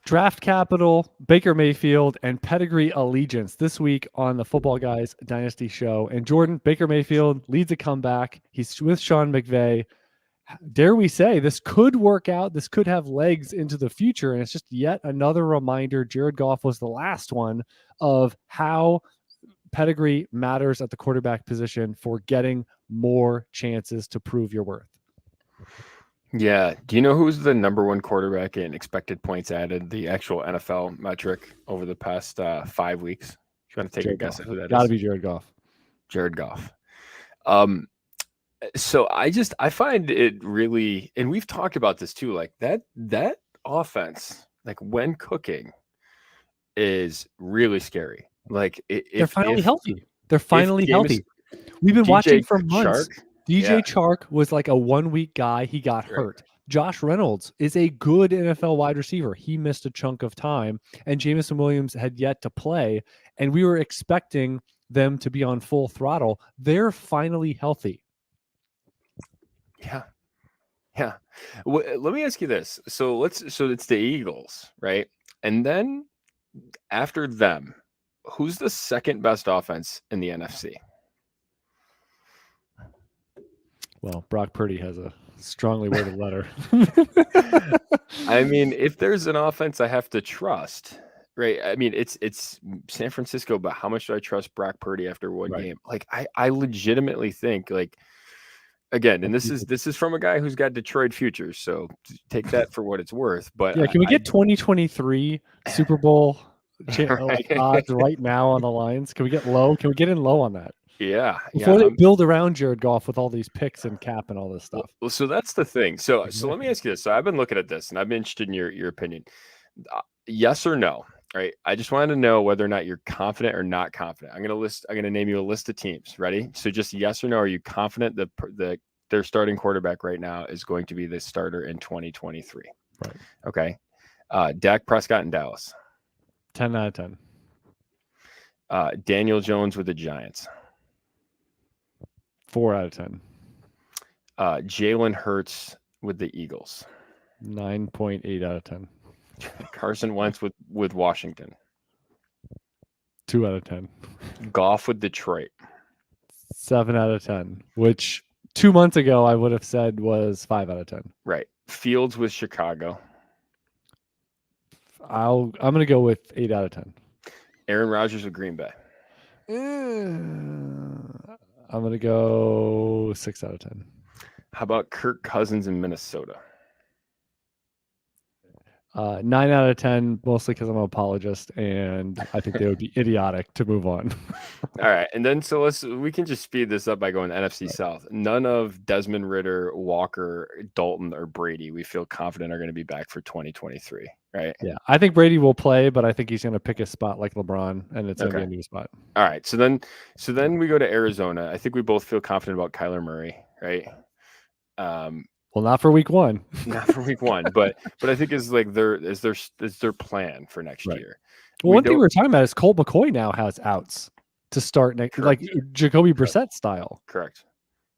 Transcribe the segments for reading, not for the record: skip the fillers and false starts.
Draft capital, Baker Mayfield, and pedigree allegiance this week on the Footballguys Dynasty Show. And Jordan, Baker Mayfield leads a comeback. He's with Sean McVay. Dare we say this could work out? This could have legs into the future. And it's just yet another reminder. Jared Goff was the last one of how pedigree matters at the quarterback position for getting more chances to prove your worth. Yeah. Do you know who's the number one quarterback in expected points added, the actual NFL metric over the past 5 weeks? If you want to take Jared a guess Goff. at who that is? Got to be Jared Goff. Jared Goff. So I find it really, and we've talked about this too, like that offense, like when cooking, is really scary. Like they're finally healthy. They're finally healthy. We've been watching for months. DJ Chark was like a 1 week guy. He got hurt. Josh Reynolds is a good NFL wide receiver. He missed a chunk of time, and Jameson Williams had yet to play, and we were expecting them to be on full throttle. They're finally healthy. Yeah. Well, let me ask you this. So it's the Eagles, right? And then after them, who's the second best offense in the NFC? Well, Brock Purdy has a strongly worded letter. I mean, if there's an offense I have to trust, right? I mean, it's San Francisco, but how much do I trust Brock Purdy after one game? Like, I legitimately think, like, again, and this is from a guy who's got Detroit futures, so take that for what it's worth. But yeah, can we get 2023 Super Bowl odds right now on the lines? Can we get low? Can we get in low on that? Yeah. Before they build around Jared Goff with all these picks and cap and all this stuff. Well, so that's the thing. So let me ask you this. So I've been looking at this, and I've been interested in your opinion. Yes or no? Right. I just wanted to know whether or not you're confident or not confident. I'm going to name you a list of teams. Ready? So just yes or no. Are you confident that their starting quarterback right now is going to be the starter in 2023? Right. Okay. Dak Prescott in Dallas. 10 out of 10. Daniel Jones with the Giants. 4 out of 10. Jalen Hurts with the Eagles. 9.8 out of 10. Carson Wentz with Washington. 2 out of 10. Goff with Detroit. 7 out of 10, which 2 months ago I would have said was 5 out of 10. Right. Fields with Chicago. I'm going to go with 8 out of 10. Aaron Rodgers with Green Bay. I'm going to go 6 out of 10. How about Kirk Cousins in Minnesota? 9 out of 10, mostly because I'm an apologist, and I think they would be idiotic to move on. All right. And then we can just speed this up by going NFC South. None of Desmond Ridder, Walker, Dalton, or Brady we feel confident are going to be back for 2023, right? Yeah. I think Brady will play, but I think he's going to pick a spot like LeBron, and it's going to be a new spot. All right. So then we go to Arizona. I think we both feel confident about Kyler Murray, right? Well, not for week one. Not for week one, but I think is their plan for next year. Well, one thing we were talking about is Colt McCoy now has outs to start next, like Jacoby Brissett style. Correct.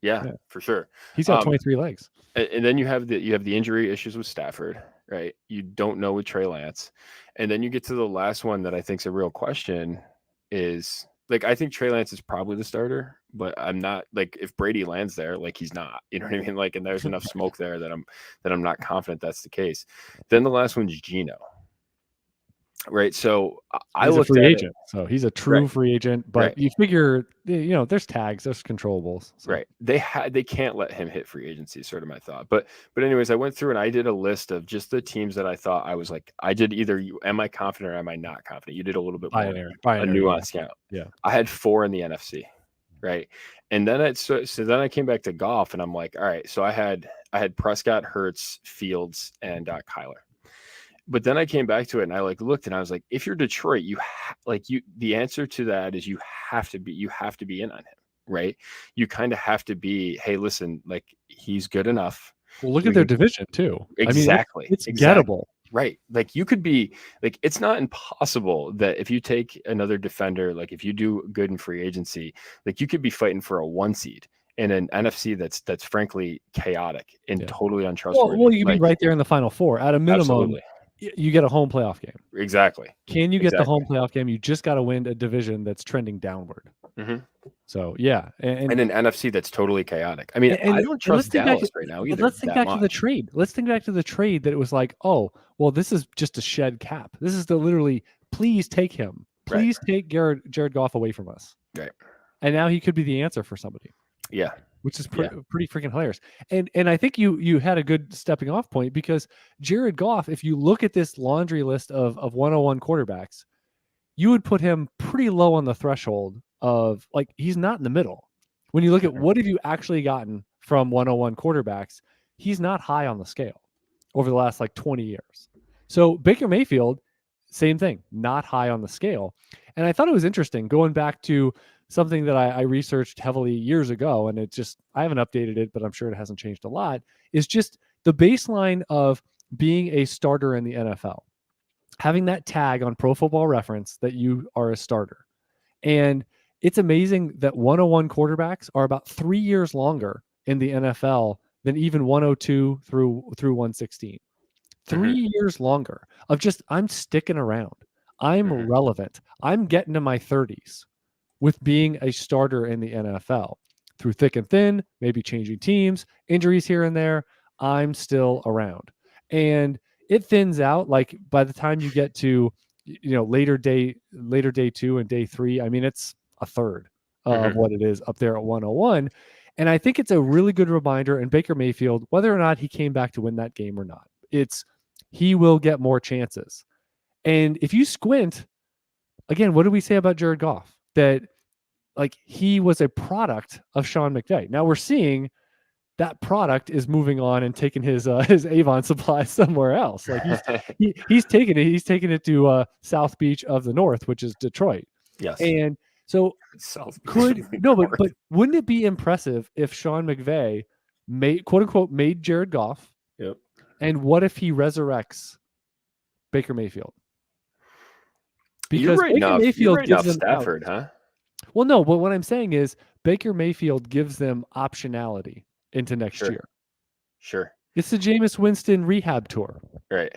Yeah, for sure. He's got 23 legs. And then you have the injury issues with Stafford, right? You don't know with Trey Lance, and then you get to the last one that I think is a real question is. Like, I think Trey Lance is probably the starter, but I'm not like if Brady lands there, like he's not, you know what I mean? Like, and there's enough smoke there that I'm not confident that's the case. Then the last one's Geno, right? So I looked at free at agent, so he's a true free agent. But you figure, there's tags, there's controllables, so. Right? They can't let him hit free agency. Sort of my thought, but anyways, I went through and I did a list of just the teams that I thought I was like, I did either am I confident or am I not confident? You did a little bit more, a nuance count. Yeah, I had 4 in the NFC, right? And then so then I came back to Goff and I'm like, all right, so I had Prescott, Hurts, Fields, and Kyler. But then I came back to it and I like looked and I was like, if you're Detroit, the answer to that is you have to be in on him, right? You kind of have to be, hey, listen, like he's good enough. Well, look at their division too. Exactly. I mean, it's exactly. gettable. Right. Like you could be like, it's not impossible that if you take another defender, like if you do good in free agency, like you could be fighting for a 1 seed in an NFC that's frankly chaotic and totally untrustworthy. Well, you could be right there in the Final Four. At a minimum, absolutely. You get a home playoff game. Exactly. Can you get the home playoff game? You just got to win a division that's trending downward. Mm-hmm. So, yeah. And an NFC that's totally chaotic. I mean, I don't trust Dallas right now either. Let's think back to the trade. Let's think back to the trade that it was like, oh, well, this is just a shed cap. This is literally, please take him. Please take Jared Goff away from us. Right. And now he could be the answer for somebody. Yeah. Which is pretty freaking hilarious. And I think you had a good stepping off point because Jared Goff, if you look at this laundry list of 101 quarterbacks, you would put him pretty low on the threshold of like, he's not in the middle. When you look at what have you actually gotten from 101 quarterbacks, he's not high on the scale over the last like 20 years. So Baker Mayfield, same thing, not high on the scale. And I thought it was interesting going back to something that I researched heavily years ago, and I haven't updated it, but I'm sure it hasn't changed a lot, is just the baseline of being a starter in the NFL. Having that tag on Pro Football Reference that you are a starter. And it's amazing that 101 quarterbacks are about 3 years longer in the NFL than even 102 through 116. 3 years longer of just, I'm sticking around. I'm relevant. I'm getting to my 30s with being a starter in the NFL through thick and thin, maybe changing teams, injuries here and there. I'm still around. And it thins out. Like by the time you get to, later day 2 and day 3, I mean, it's a third of what it is up there at 101. And I think it's a really good reminder. And Baker Mayfield, whether or not he came back to win that game or not, he will get more chances. And if you squint, again, what did we say about Jared Goff? That like he was a product of Sean McVay. Now we're seeing that product is moving on and taking his Avon supply somewhere else. Like he's taking it. He's taking it to South Beach of the North, which is Detroit. Yes. And so but wouldn't it be impressive if Sean McVay quote unquote made Jared Goff? Yep. And what if he resurrects Baker Mayfield? Because Baker Mayfield gives them Stafford, huh? Well, no, but what I'm saying is Baker Mayfield gives them optionality into next year. Sure. It's the Jameis Winston rehab tour. Right.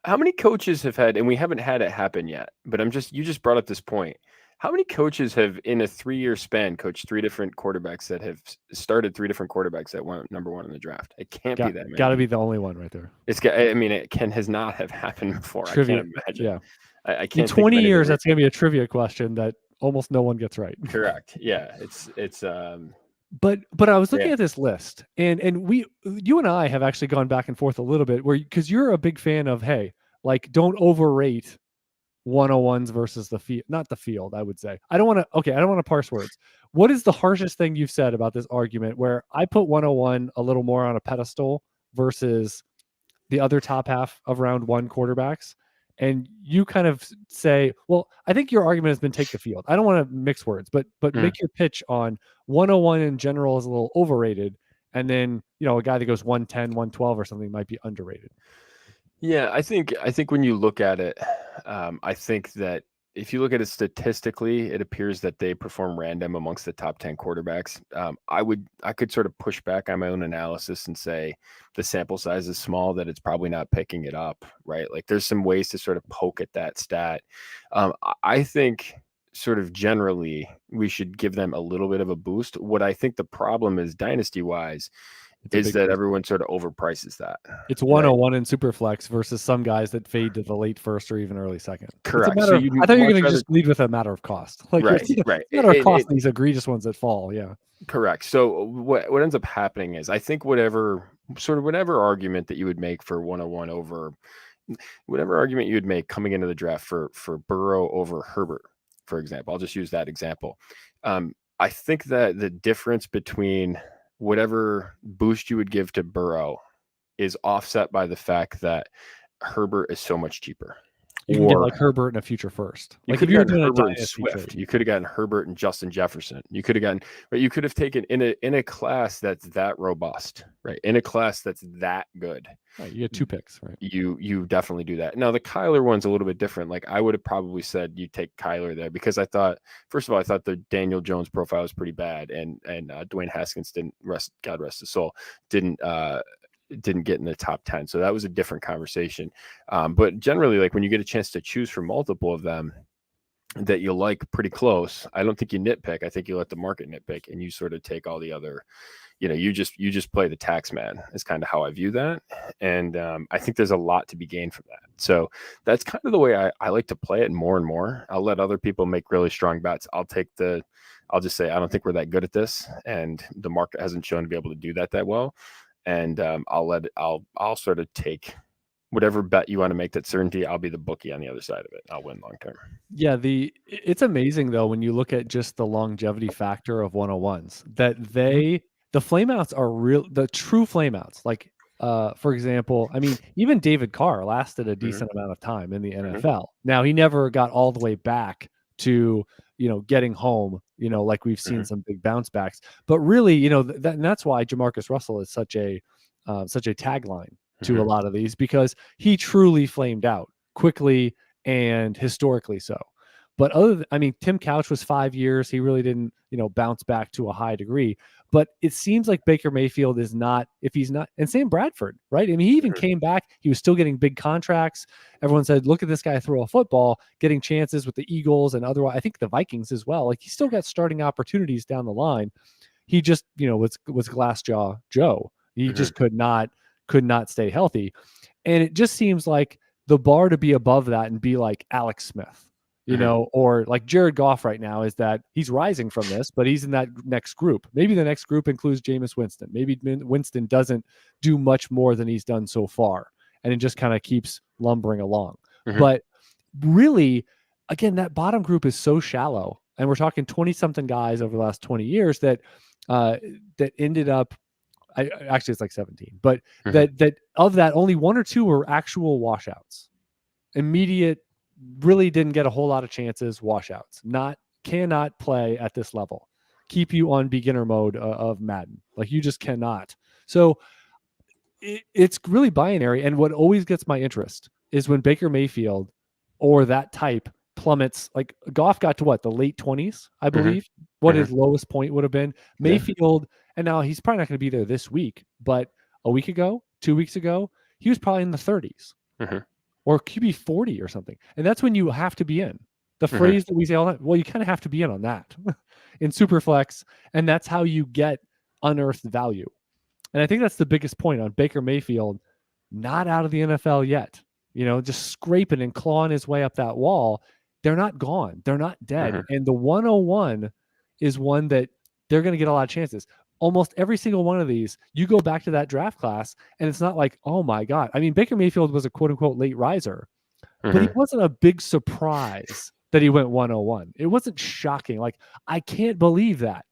How many coaches have had, and we haven't had it happen yet, but you just brought up this point. How many coaches have in a 3-year span coached 3 different quarterbacks that have started 3 different quarterbacks that went number 1 in the draft? It can't be that many. Got to be the only one right there. It has not have happened before. Trivia. I can't imagine. Yeah. I can't. In 20 years, that's going to be a trivia question that almost no one gets right. Correct. Yeah. It's But I was looking at this list, and you and I have actually gone back and forth a little bit, because you're a big fan of, hey, like don't overrate 101s versus the field, not the field. I would say I don't want to parse words. What is the harshest thing you've said about this argument where I put 101 a little more on a pedestal versus the other top half of round 1 quarterbacks? And you kind of say, well, I think your argument has been take the field. I don't want to mix words, but make your pitch on 101 in general is a little overrated. And then, a guy that goes 110, 112 or something might be underrated. Yeah, I think when you look at it, I think that if you look at it statistically, it appears that they perform random amongst the top 10 quarterbacks. I could sort of push back on my own analysis and say the sample size is small, that it's probably not picking it up, right? Like there's some ways to sort of poke at that stat. I think sort of generally we should give them a little bit of a boost. What I think the problem is dynasty wise is that everyone sort of overprices that. It's 101 in Superflex versus some guys that fade to the late first or even early second. Correct. I thought you were going to just lead with a matter of cost. Like right. Matter of cost, these egregious ones that fall. Yeah. Correct. So what ends up happening is I think whatever argument that you would make for 101 over, whatever argument you would make coming into the draft for Burrow over Herbert, for example, I'll just use that example. I think that the difference between whatever boost you would give to Burrow is offset by the fact that Herbert is so much cheaper. You can get like Herbert in a future first. You Like could if you were have gotten doing a Herbert and dynasty Swift. trade. You could have gotten Herbert and Justin Jefferson. You could have gotten, but you could have taken in a class that's that robust, right? In a class that's that good. Right, you get 2 picks, right? You definitely do that. Now the Kyler one's a little bit different. Like I would have probably said you take Kyler there because I thought, first of all, I thought the Daniel Jones profile was pretty bad, and Dwayne Haskins God rest his soul, didn't get in the top 10. So that was a different conversation. But generally, like when you get a chance to choose from multiple of them that you like pretty close, I don't think you nitpick. I think you let the market nitpick and you sort of take all the other, you just play the tax man is kind of how I view that. And I think there's a lot to be gained from that. So that's kind of the way I like to play it more and more. I'll let other people make really strong bets. I'll just say, I don't think we're that good at this. And the market hasn't shown to be able to do that well. And I'll sort of take whatever bet you want to make that certainty. I'll be the bookie on the other side of it. I'll win long term. Yeah, it's amazing though when you look at just the longevity factor of 101s that the flameouts are real, the true flameouts. Like for example, I mean, even David Carr lasted a decent amount of time in the NFL. Now he never got all the way back to getting home, like we've seen some big bounce backs, but really, and that's why Jamarcus Russell is such a tagline to a lot of these, because he truly flamed out quickly and historically so. But Tim Couch was 5 years. He really didn't, bounce back to a high degree. But it seems like Baker Mayfield is not, if he's not, and Sam Bradford, right? I mean, he even came back. He was still getting big contracts. Everyone said, look at this guy throw a football, getting chances with the Eagles and otherwise, I think the Vikings as well. Like he still got starting opportunities down the line. He just, was glass jaw Joe. He just could not stay healthy. And it just seems like the bar to be above that and be like Alex Smith, or like Jared Goff right now is that he's rising from this, but he's in that next group. Maybe the next group includes Jameis Winston. Maybe Winston doesn't do much more than he's done so far, and it just kind of keeps lumbering along. But really, again, that bottom group is so shallow, and we're talking 20-something guys over the last 20 years that ended up. Actually, it's like 17, but that of that, only 1 or 2 were actual washouts. Immediate, really didn't get a whole lot of chances. Washouts, cannot play at this level. Keep you on beginner mode of Madden. Like you just cannot. So it's really binary. And what always gets my interest is when Baker Mayfield or that type plummets. Like Goff got to what, the late 20s, I believe, what his lowest point would have been. Mayfield, and now he's probably not going to be there this week, but a week ago, 2 weeks ago, he was probably in the 30s or QB 40 or something. And that's when you have to be in. The phrase that we say all the time, well, you kind of have to be in on that in Superflex. And that's how you get unearthed value. And I think that's the biggest point on Baker Mayfield, not out of the NFL yet, just scraping and clawing his way up that wall. They're not gone. They're not dead. And the 101 is one that they're going to get a lot of chances. Almost every single one of these, you go back to that draft class, and it's not like, oh my God. I mean, Baker Mayfield was a quote unquote late riser, but he wasn't a big surprise that he went 101. It wasn't shocking. Like, I can't believe that.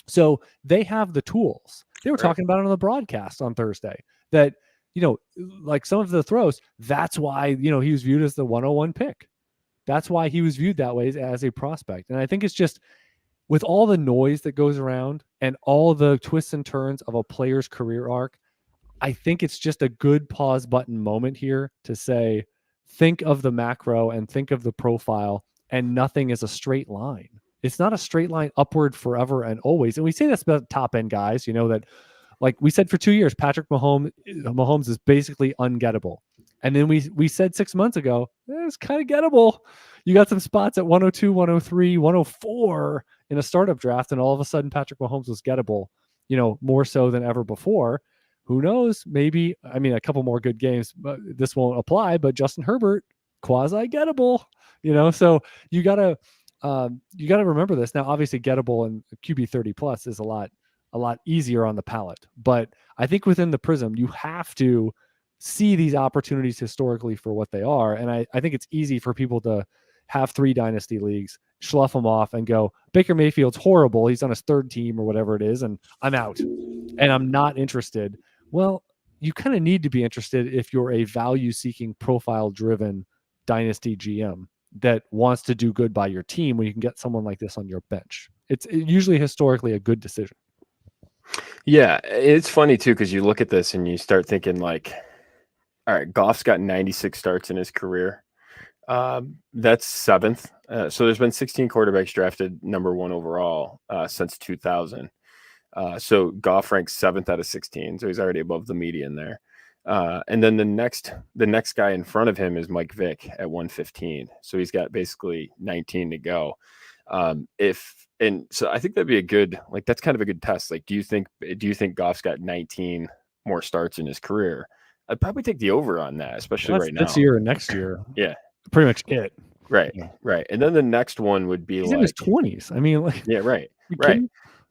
So they have the tools. They were talking about it on the broadcast on Thursday that, like some of the throws, that's why, he was viewed as the 101 pick. That's why he was viewed that way as a prospect. And I think it's just, with all the noise that goes around and all the twists and turns of a player's career arc, I think it's just a good pause button moment here to say, think of the macro and think of the profile, and nothing is a straight line. It's not a straight line upward forever and always. And we say that's about top end guys, that, like we said for 2 years, Patrick Mahomes is basically ungettable. And then we said 6 months ago, it's kind of gettable. You got some spots at 102, 103, 104 in a startup draft, and all of a sudden Patrick Mahomes was gettable, more so than ever before. Who knows? Maybe, a couple more good games, but this won't apply, but Justin Herbert, quasi gettable, so you gotta remember this. Now, obviously gettable and QB 30 plus is a lot easier on the palate, but I think within the prism, you have to see these opportunities historically for what they are. And I think it's easy for people to have 3 dynasty leagues, slough them off and go, Baker Mayfield's horrible. He's on his 3rd team or whatever it is. And I'm out and I'm not interested. Well, you kind of need to be interested if you're a value-seeking, profile-driven dynasty GM that wants to do good by your team when you can get someone like this on your bench. It's usually historically a good decision. Yeah, it's funny too, because you look at this and you start thinking like, all right, Goff's got 96 starts in his career. That's seventh. So there's been 16 quarterbacks drafted number one overall since 2000. So Goff ranks seventh out of 16, so he's already above the median there. And then the next guy in front of him is Mike Vick at 115. So he's got basically 19 to go. So I think that'd be a good, like, that's kind of a good test. Like, do you think Goff's got 19 more starts in his career? I'd probably take the over on that, especially right now. This year and next year. Yeah. Pretty much it. Right. Yeah. Right. And then the next one would be he's in his 20s. I mean, like, yeah, right. Right.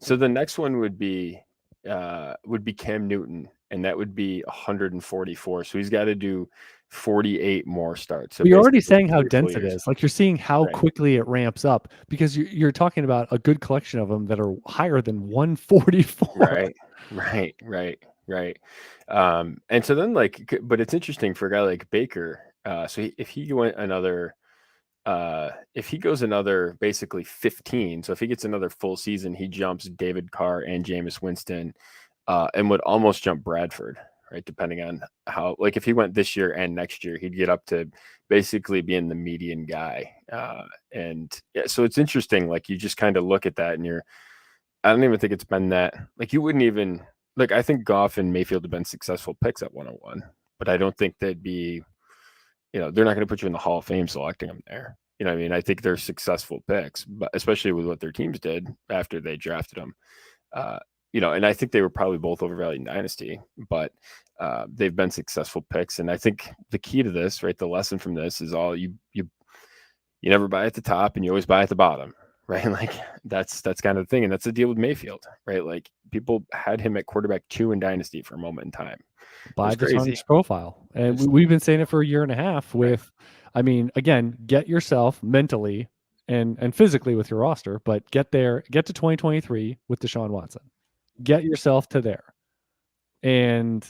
So the next one would be Cam Newton, and that would be 144. So he's got to do 48 more starts. So you're already saying how dense it is. Like, you're seeing how quickly it ramps up, because you're talking about a good collection of them that are higher than 144. Right. And so then, like, but it's interesting for a guy like Baker. So if he goes another basically 15, so if he gets another full season, he jumps David Carr and Jameis Winston, and would almost jump Bradford, right? Depending on how, like, if he went this year and next year, he'd get up to basically being the median guy. And yeah, so it's interesting. Like, you just kind of look at that and I don't even think it's been that, like, you wouldn't even, like, I think Goff and Mayfield have been successful picks at 101, but I don't think they'd be, they're not going to put you in the Hall of Fame selecting them there. You know what I mean? I think they're successful picks, but especially with what their teams did after they drafted them. And I think they were probably both overvalued in Dynasty, but they've been successful picks. And I think the key to this, right, the lesson from this is all you never buy at the top and you always buy at the bottom, right? Like, that's kind of the thing. And that's the deal with Mayfield, right? Like, people had him at quarterback 2 in Dynasty for a moment in time. By just on his profile. And we've been saying it for a year and a half with, I mean, again, get yourself mentally and physically with your roster, but get to 2023 with Deshaun Watson. Get yourself to there. And,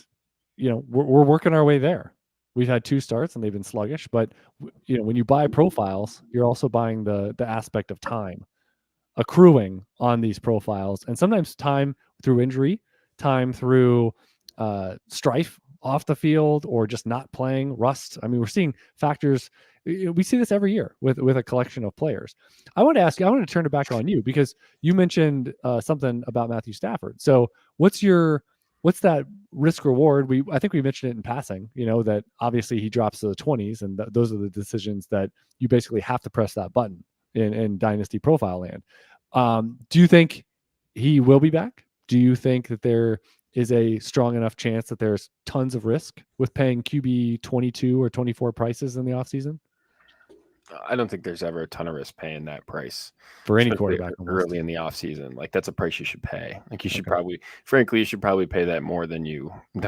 we're working our way there. We've had 2 starts and they've been sluggish, but when you buy profiles, you're also buying the aspect of time accruing on these profiles, and sometimes time through injury, time through strife off the field, or just not playing, rust. I mean, we're seeing factors. We see this every year with a collection of players. I want to turn it back on you, because you mentioned something about Matthew Stafford. So what's that risk reward? I think we mentioned it in passing, that obviously he drops to the 20s, and those are the decisions that you basically have to press that button in Dynasty profile land. Do you think he will be back? Do you think that there is a strong enough chance that there's tons of risk with paying QB 22 or 24 prices in the offseason? I don't think there's ever a ton of risk paying that price for any quarterback early in the offseason. Like, that's a price you should pay. Like, you should frankly, you should probably pay that more than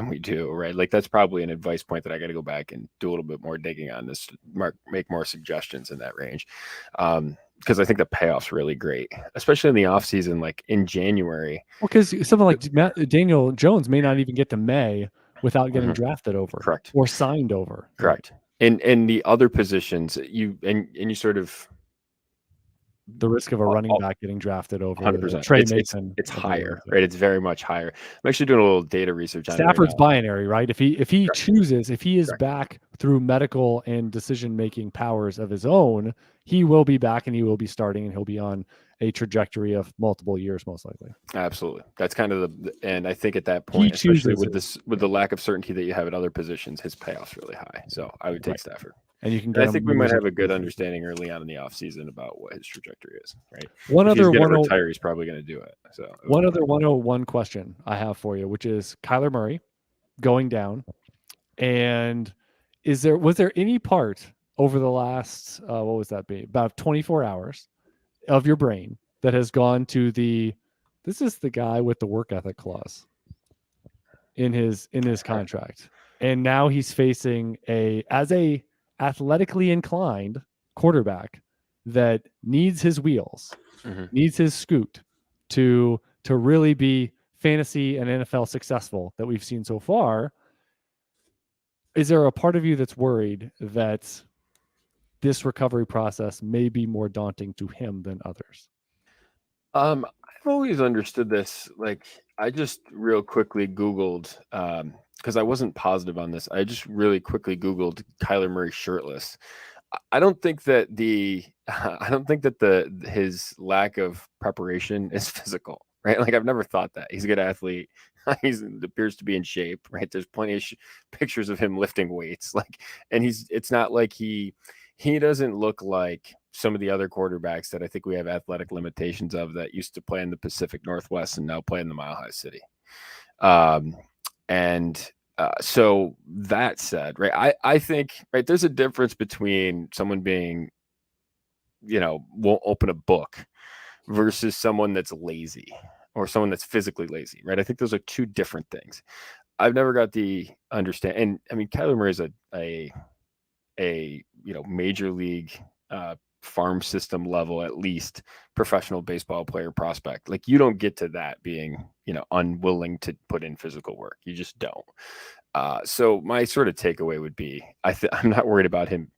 we do, right? Like, that's probably an advice point that I got to go back and do a little bit more digging on this, make more suggestions in that range. Because I think the payoff's really great, especially in the offseason, like in January. Well, because something like Daniel Jones may not even get to May without getting drafted over. Correct. Or signed over. Correct. And the other positions, you sort of, the risk of a running back getting drafted over 100%. Trey Mason. It's higher, right? It's very much higher. I'm actually doing a little data research on Stafford's it right binary, right? If he chooses, if he is back through medical and decision-making powers of his own, he will be back and he will be starting, and he'll be on a trajectory of multiple years, most likely. Absolutely. That's kind of and I think at that point, especially with the lack of certainty that you have at other positions, his payoff's really high. So I would take Stafford. And you can I think we might have a good understanding early on in the offseason about what his trajectory is, right? If he's going to retire, he's probably going to do it. So one other 101 question I have for you, which is Kyler Murray going down. And was there any part over the last, what was that be? About 24 hours of your brain that has gone to this is the guy with the work ethic clause in his contract. And now he's facing as a athletically inclined quarterback that needs his wheels, needs his scoot to really be fantasy and NFL successful that we've seen so far. is there a part of you that's worried that this recovery process may be more daunting to him than others? I've always understood this. Like, I just real quickly Googled, because I wasn't positive on this. I just really quickly Googled Kyler Murray shirtless. I don't think that I don't think that his lack of preparation is physical, right? Like, I've never thought that. He's a good athlete. He appears to be in shape, right? There's plenty of pictures of him lifting weights, like, and it's not like he doesn't look like some of the other quarterbacks that I think we have athletic limitations of that used to play in the Pacific Northwest and now play in the Mile High City. And so that said, right, I think, right, there's a difference between someone being, won't open a book versus someone that's lazy or someone that's physically lazy, right? I think those are two different things. I've never got the understand. And I mean, Kyler Murray is a major league farm system level, at least professional baseball player prospect. Like, you don't get to that being unwilling to put in physical work. You just don't. So my sort of takeaway would be I'm not worried about him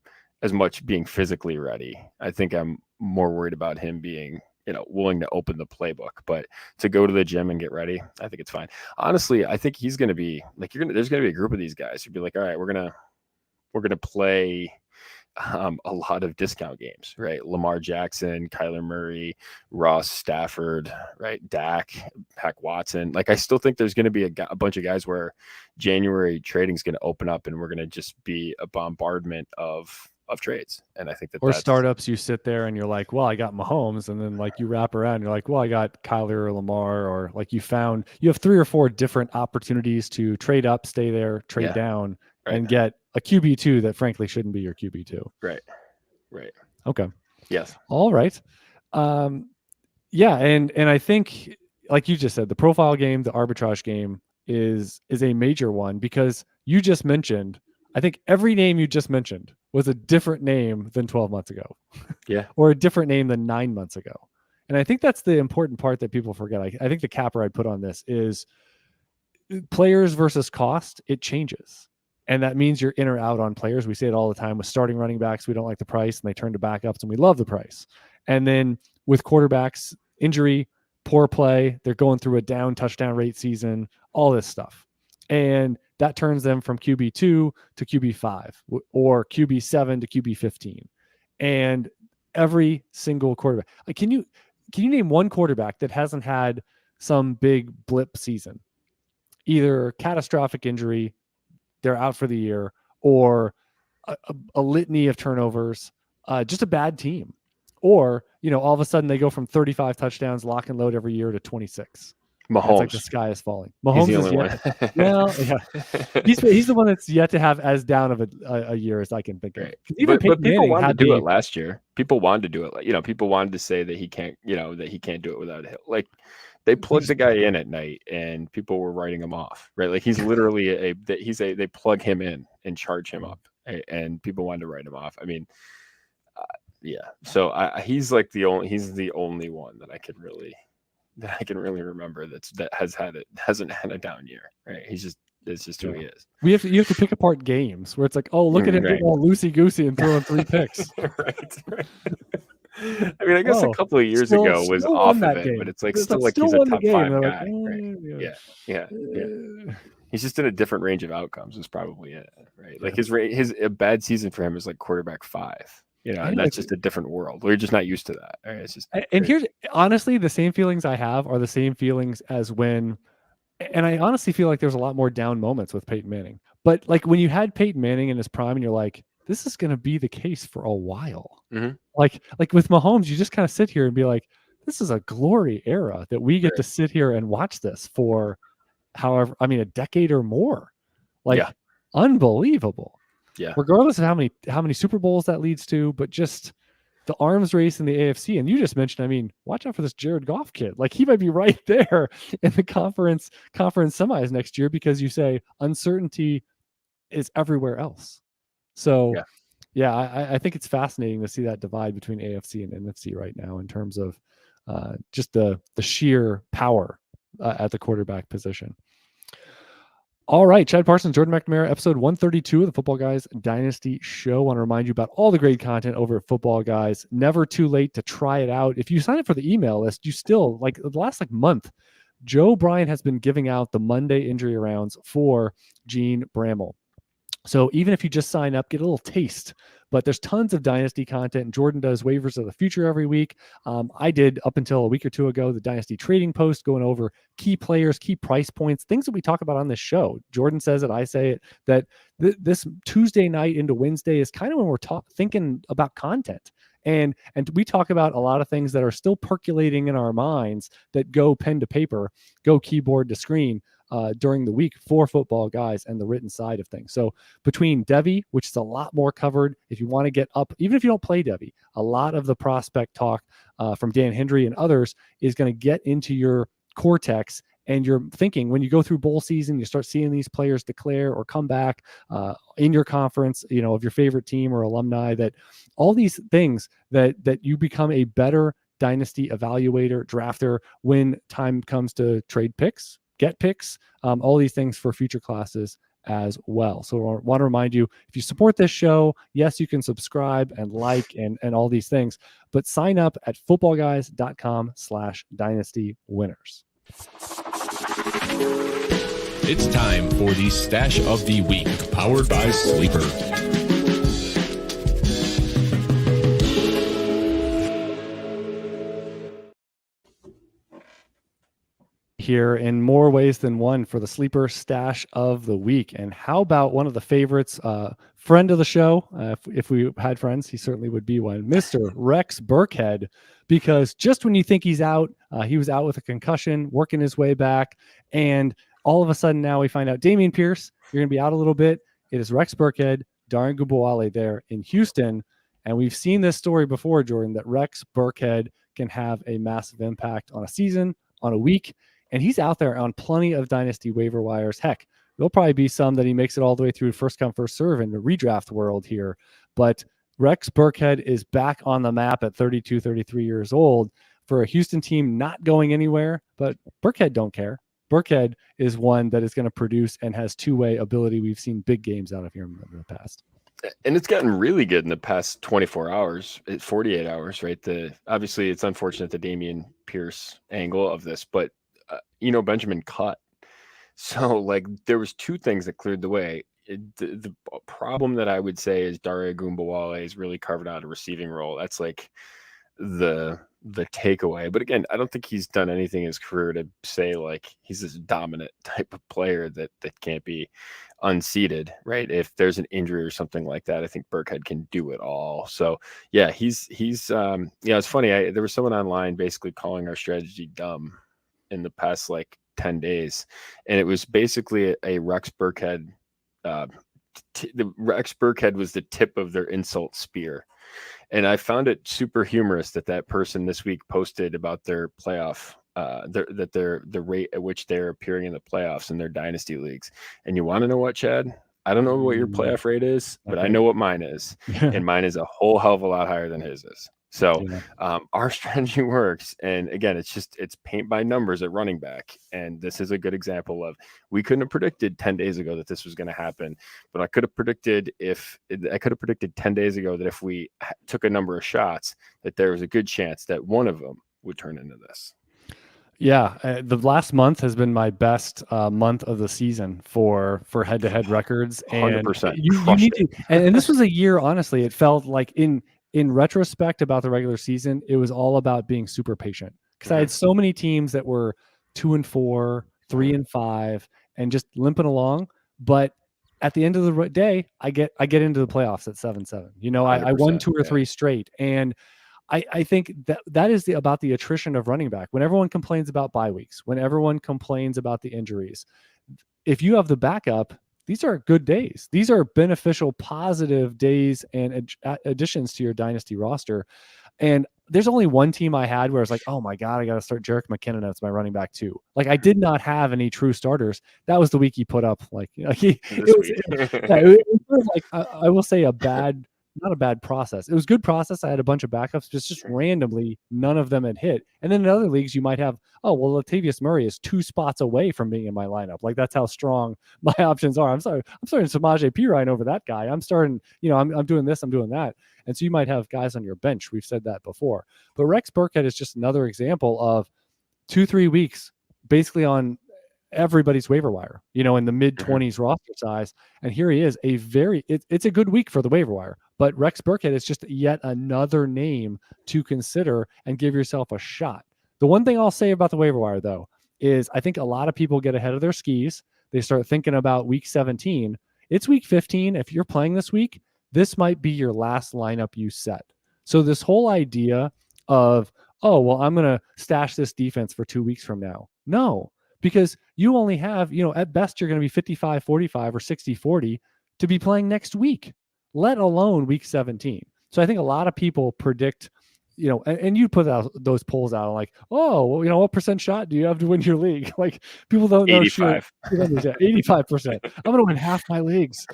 as much being physically ready. I think I'm more worried about him being willing to open the playbook. But to go to the gym and get ready, I think it's fine. Honestly, I think he's going to be like, there's going to be a group of these guys who'd be like, all right, we're going to play a lot of discount games, right? Lamar Jackson, Kyler Murray, Ross Stafford, right? Dak, Pack Watson. Like, I still think there's going to be a bunch of guys where January trading is going to open up and we're going to just be a bombardment of trades. And I think or startups, you sit there and you're like, well, I got Mahomes, and then like you wrap around, you're like, well, I got Kyler or Lamar, or like you have 3 or 4 different opportunities to trade up, stay there, trade down, right, and get a QB2 that frankly shouldn't be your QB2. Right. Okay. Yes. All right. Yeah. And I think, like you just said, the profile game, the arbitrage game is a major one, because you just mentioned, I think every name you just mentioned was a different name than 12 months ago. Yeah. Or a different name than 9 months ago. And I think that's the important part that people forget. I think the capper I'd put on this is players versus cost. It changes. And that means you're in or out on players. We say it all the time with starting running backs. We don't like the price, and they turn to backups, and we love the price. And then with quarterbacks, injury, poor play, they're going through a down touchdown rate season, all this stuff. And that turns them from QB2 to QB5 or QB7 to QB15. And every single quarterback, like, can you name one quarterback that hasn't had some big blip season? Either catastrophic injury, they're out for the year, or a litany of turnovers, just a bad team, or all of a sudden they go from 35 touchdowns lock and load every year to 26. Mahomes, it's like the sky is falling. Mahomes is the only one. Well, yeah, he's the one that's yet to have as down of a year as I can think of. Even but people wanted to do it last year. People wanted to do it. People wanted to say that he can't do it without a hit. Like, they plugged the guy in at night and people were writing him off, right? Like, he's literally they plug him in and charge him up, and people wanted to write him off. I mean, yeah. So he's like the only one that I can really remember that hasn't had a down year, right? It's just who he is. You have to pick apart games where it's like, oh, look at him getting all loosey-goosey and throwing 3 picks. Right. I mean, I guess a couple of years ago was off of it, but it's like still like he's a top 5 guy. Right? Yeah. He's just in a different range of outcomes is probably it, right? Like a bad season for him is like quarterback 5. And that's just a different world. We're just not used to that. Right? It's just here's honestly the same feelings I have are the same feelings as when, and I honestly feel like there's a lot more down moments with Peyton Manning. But like when you had Peyton Manning in his prime, and you're like, this is going to be the case for a while. Mm-hmm. Like with Mahomes, you just kind of sit here and be like, this is a glory era that we get to sit here and watch this for a decade or more. Unbelievable. Yeah. Regardless of how many Super Bowls that leads to, but just the arms race in the AFC. And you just mentioned, watch out for this Jared Goff kid. Like, he might be right there in the conference semis next year, because you say uncertainty is everywhere else. So I think it's fascinating to see that divide between AFC and NFC right now in terms of just the sheer power at the quarterback position. All right, Chad Parsons, Jordan McNamara, episode 132 of the Football Guys Dynasty Show. I want to remind you about all the great content over at Football Guys. Never too late to try it out. If you sign up for the email list, you still, like the last month, Joe Bryan has been giving out the Monday injury rounds for Gene Bramall. So even if you just sign up, get a little taste. But there's tons of Dynasty content. Jordan does waivers of the future every week. I did up until a week or two ago the Dynasty trading post going over key players, key price points, things that we talk about on this show. Jordan says it, I say it, that this Tuesday night into Wednesday is kind of when we're thinking about content. And we talk about a lot of things that are still percolating in our minds that go pen to paper, go keyboard to screen during the week for Football Guys and the written side of things. So between Devy, which is a lot more covered, if you want to get up, even if you don't play Devy, a lot of the prospect talk from Dan Hendry and others is going to get into your cortex. And you're thinking when you go through bowl season, you start seeing these players declare or come back in your conference, of your favorite team or alumni, that all these things that you become a better dynasty evaluator, drafter when time comes to trade picks, get picks, all these things for future classes as well. So I want to remind you, if you support this show, yes, you can subscribe and like and all these things, but sign up at footballguys.com/dynasty winners. It's time for the Stash of the Week, powered by Sleeper. Here in more ways than one for the Sleeper Stash of the Week. And how about one of the favorites, friend of the show, if we had friends, he certainly would be one, Mr. Rex Burkhead, because just when you think he's out, he was out with a concussion, working his way back, and all of a sudden now we find out Dameon Pierce, you're going to be out a little bit. It is Rex Burkhead, Darren Gubawale there in Houston, and we've seen this story before, Jordan, that Rex Burkhead can have a massive impact on a season, on a week, and he's out there on plenty of dynasty waiver wires. Heck, there'll probably be some that he makes it all the way through first come, first serve in the redraft world here. But Rex Burkhead is back on the map at 32, 33 years old for a Houston team not going anywhere. But Burkhead don't care. Burkhead is one that is going to produce and has two-way ability. We've seen big games out of here in the past. And it's gotten really good in the past 24 hours, 48 hours, right? Obviously, it's unfortunate the Dameon Pierce angle of this, but Benjamin cut. So there was two things that cleared the way. The problem that I would say is Dare Ogunbowale is really carved out a receiving role. That's the takeaway. But again, I don't think he's done anything in his career to say he's this dominant type of player that can't be unseated, right? If there's an injury or something like that, I think Burkhead can do it all. So yeah, he's it's funny. There was someone online basically calling our strategy dumb in the past 10 days, and it was basically a Rex Burkhead. The Rex Burkhead was the tip of their insult spear, and I found it super humorous that person this week posted about their playoff, the rate at which they're appearing in the playoffs in their dynasty leagues. And you want to know what, Chad? I don't know what your playoff rate is, but I know what mine is, and mine is a whole hell of a lot higher than his is. So our strategy works. And again, it's paint by numbers at running back. And this is a good example of, we couldn't have predicted 10 days ago that this was going to happen, but I could have predicted 10 days ago that if we took a number of shots, that there was a good chance that one of them would turn into this. Yeah, the last month has been my best month of the season for head-to-head records. And 100%. You need to, and this was a year, honestly, it felt like in retrospect about the regular season, it was all about being super patient, because I had so many teams that were 2-4, 3-5, and just limping along. But at the end of the day, I get into the playoffs at 7-7. I won 2 or 3 straight, and I think that is about the attrition of running back. When everyone complains about bye weeks, when everyone complains about the injuries, if you have the backup, these are good days. These are beneficial, positive days and additions to your dynasty roster. And there's only one team I had where I was like, oh my God, I got to start Jerick McKinnon as my running back too. I did not have any true starters. That was the week he put up. I will say a bad not a bad process. It was good process. I had a bunch of backups, just randomly, none of them had hit. And then in other leagues, you might have, oh, well, Latavius Murray is 2 spots away from being in my lineup. Like, that's how strong my options are. I'm starting Samaje Perine over that guy. I'm starting, I'm doing this, I'm doing that. And so you might have guys on your bench. We've said that before. But Rex Burkhead is just another example of 2-3 weeks basically on everybody's waiver wire, in the mid 20s roster size. And here he is, it's a good week for the waiver wire, but Rex Burkhead is just yet another name to consider and give yourself a shot. The one thing I'll say about the waiver wire, though, is I think a lot of people get ahead of their skis. They start thinking about week 17. It's week 15. If you're playing this week, this might be your last lineup you set. So this whole idea of, oh, well, I'm going to stash this defense for 2 weeks from now. No, because you only have, at best, you're going to be 55-45 or 60-40 to be playing next week, let alone week 17. So I think a lot of people predict, and you put out those polls out like, oh, well, what percent shot do you have to win your league? Like, people don't know. 85. 85%. I'm going to win half my leagues.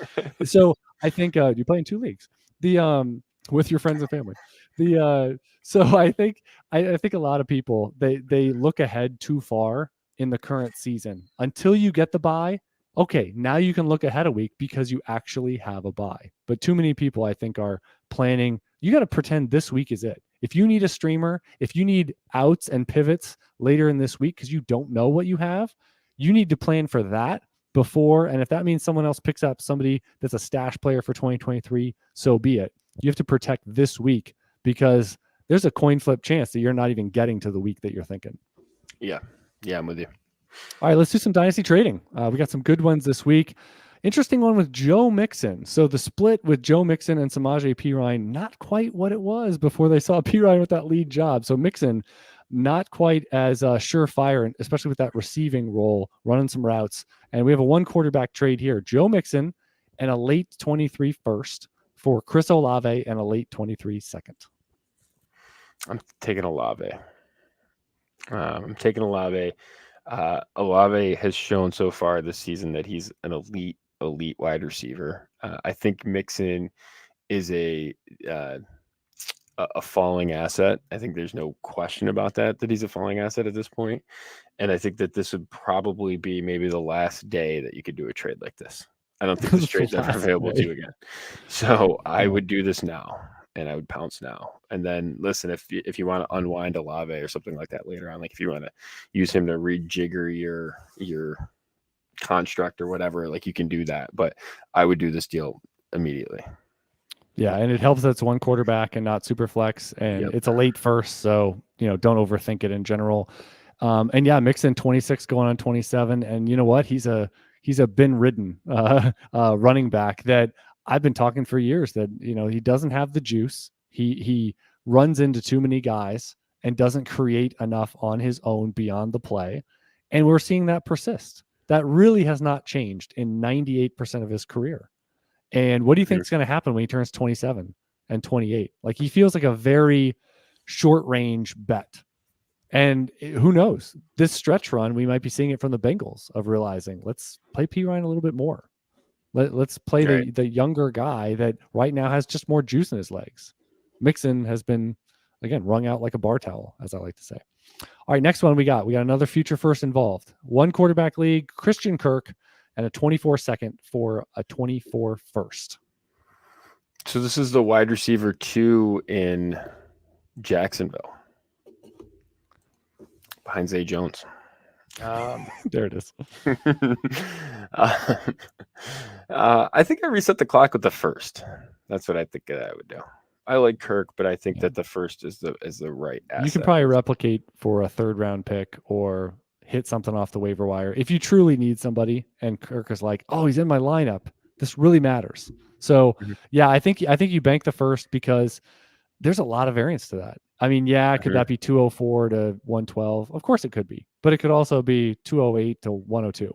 So I think you play in 2 leagues. With your friends and family. So I think a lot of people they look ahead too far in the current season until you get the bye. Okay, now you can look ahead a week because you actually have a bye. But too many people, I think, are planning. You got to pretend this week is it. If you need a streamer, if you need outs and pivots later in this week because you don't know what you have, you need to plan for that before. And if that means someone else picks up somebody that's a stash player for 2023, so be it. You have to protect this week because there's a coin flip chance that you're not even getting to the week that you're thinking. Yeah, I'm with you. All right, let's do some dynasty trading. We got some good ones this week. Interesting one with Joe Mixon. So the split with Joe Mixon and Samaje Perine, not quite what it was before they saw Perine with that lead job. So Mixon, not quite as surefire, especially with that receiving role, running some routes. And we have a 1 quarterback trade here. Joe Mixon and a late 23 first for Chris Olave and a late 23 second. I'm taking Olave. Olave has shown so far this season that he's an elite wide receiver. I think Mixon is a falling asset. I think there's no question about that he's a falling asset at this point. And I think that this would probably be maybe the last day that you could do a trade like this. I don't think this trade's ever available to you again. So I would do this now. And I would pounce now. And then listen, if you want to unwind Olave or something like that later on, like if you want to use him to rejigger your construct or whatever, like you can do that. But I would do this deal immediately. Yeah, and it helps that it's 1 quarterback and not super flex, and it's a late first, so don't overthink it in general. And yeah, Mixon 26 going on 27, and you know what? He's a bin ridden running back that I've been talking for years that, he doesn't have the juice. He runs into too many guys and doesn't create enough on his own beyond the play. And we're seeing that persist. That really has not changed in 98% of his career. And what do you think is going to happen when he turns 27 and 28? Like, he feels like a very short range bet. And who knows, this stretch run, we might be seeing it from the Bengals of realizing, let's play Perine a little bit more. Let's play the younger guy that right now has just more juice in his legs. Mixon has been, again, wrung out like a bar towel, as I like to say. All right, next one we got another future first involved. 1 quarterback league, Christian Kirk, and a 24 second for a 24 first. So this is the wide receiver 2 in Jacksonville, behind Zay Jones. There it is. I think I reset the clock with the first. That's what I think I would do. I like Kirk, but I think that the first is the right asset. You can probably replicate for a 3rd round pick or hit something off the waiver wire if you truly need somebody. And Kirk is like, oh, he's in my lineup. This really matters. So yeah, I think you bank the first because there's a lot of variance to that. I mean, yeah, could that be 204 to 112? Of course it could be, but it could also be 208 to 102.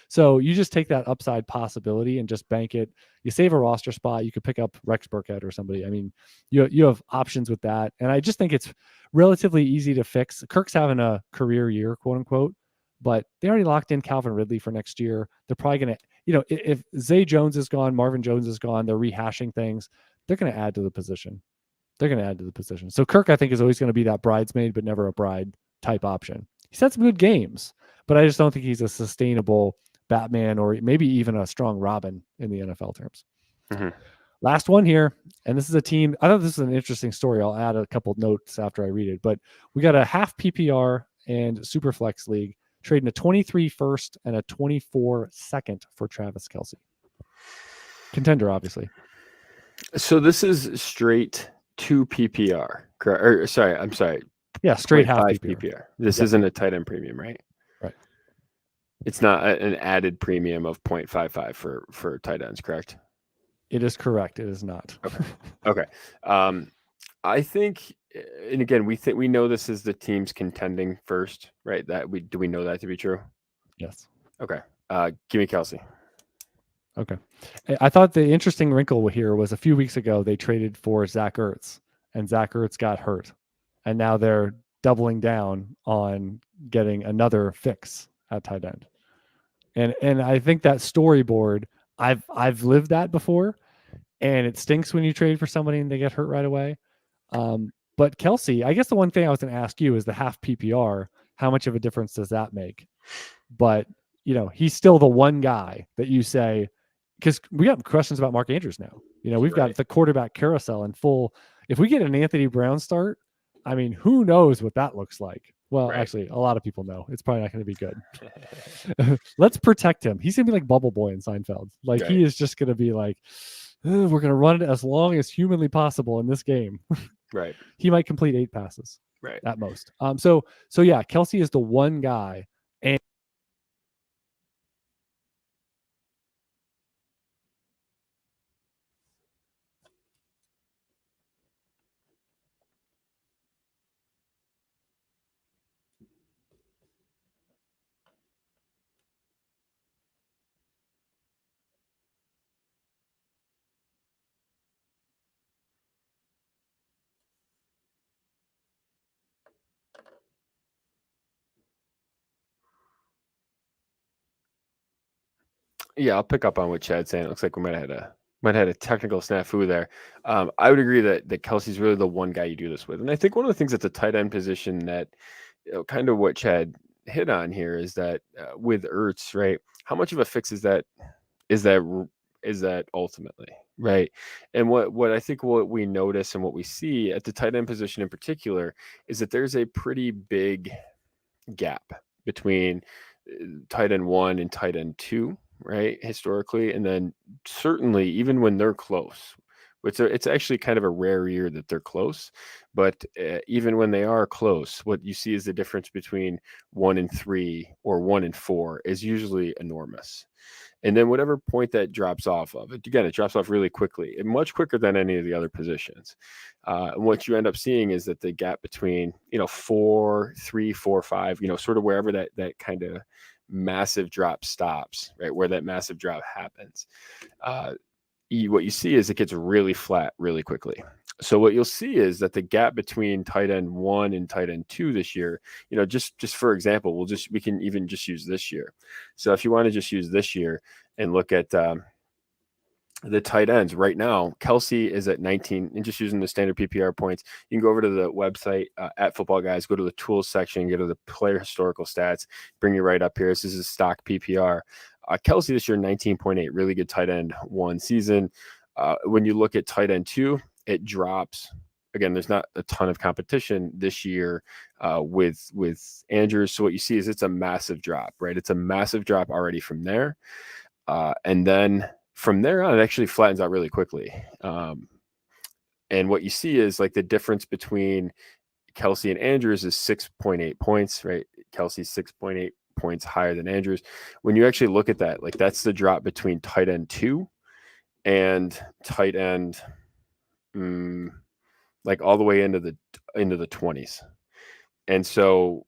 So you just take that upside possibility and just bank it. You save a roster spot. You could pick up Rex Burkhead or somebody. I mean, you have options with that. And I just think it's relatively easy to fix. Kirk's having a career year, quote unquote, but they already locked in Calvin Ridley for next year. They're probably going to, if Zay Jones is gone, Marvin Jones is gone, they're rehashing things. they're going to add to the position. So Kirk, I think, is always going to be that bridesmaid, but never a bride type option. He's had some good games, but I just don't think he's a sustainable Batman or maybe even a strong Robin in the NFL terms. Mm-hmm. Last one here, and this is a team. I thought this is an interesting story. I'll add a couple notes after I read it, but we got a half PPR and Superflex league trading a 23 first and a 24 second for Travis Kelce. Contender, obviously. So this is straight 2 PPR. I'm sorry. Yeah, straight half 5 PPR. This isn't a tight end premium, right? Right. It's not an added premium of 0.55 for tight ends, correct? It is correct. It is not. Okay. I think, and again, we know this is the teams contending first, right? Do we know that to be true? Yes. Okay. Give me Kelce. Okay. I thought the interesting wrinkle here was a few weeks ago they traded for Zach Ertz, and Zach Ertz got hurt, and now they're doubling down on getting another fix at tight end. And I think that storyboard, I've lived that before, and it stinks when you trade for somebody and they get hurt right away. But Kelce, I guess the one thing I was going to ask you is the half PPR. How much of a difference does that make? But he's still the one guy that you say, because we got questions about Mark Andrews now. We've got the quarterback carousel in full. If we get an Anthony Brown start, I mean, who knows what that looks like? Well, actually, a lot of people know. It's probably not going to be good. Let's protect him. He's going to be like Bubble Boy in Seinfeld. He is just going to be like, we're going to run it as long as humanly possible in this game. Right. He might complete 8 passes. Right. At most. So yeah, Kelce is the one guy. And Yeah, I'll pick up on what Chad's saying. It looks like we might have had a technical snafu there. I would agree that Kelce's really the one guy you do this with. And I think one of the things at the tight end position that kind of what Chad hit on here is that with Ertz, right? How much of a fix is that ultimately, right? And what I think what we notice and what we see at the tight end position in particular is that there's a pretty big gap between tight end 1 and tight end 2, right? Historically, and then certainly even when they're close, it's actually kind of a rare year that they're close, but even when they are close, what you see is the difference between 1 and 3 or 1 and 4 is usually enormous. And then whatever point that drops off of, it drops off really quickly, and much quicker than any of the other positions. And what you end up seeing is that the gap between 4, 3, 4, 5, sort of wherever that kind of massive drop stops, right, where that massive drop happens, what you see is it gets really flat really quickly. So what you'll see is that the gap between tight end 1 and tight end 2 this year, just for example, we can even just use this year. So if you want to just use this year and look at the tight ends right now, Kelce is at 19, and just using the standard PPR points, you can go over to the website at Football Guys, go to the tools section, go to the player historical stats, bring you right up here. This is stock PPR. Kelce this year, 19.8, really good tight end 1 season. When you look at tight end 2, it drops. Again, there's not a ton of competition this year with Andrews. So what you see is it's a massive drop, right? It's a massive drop already from there. And then from there on, it actually flattens out really quickly. And what you see is like the difference between Kelce and Andrews is 6.8 points, right? Kelce's 6.8 points higher than Andrews. When you actually look at that, like that's the drop between tight end 2 and tight end like all the way into the 20s. And so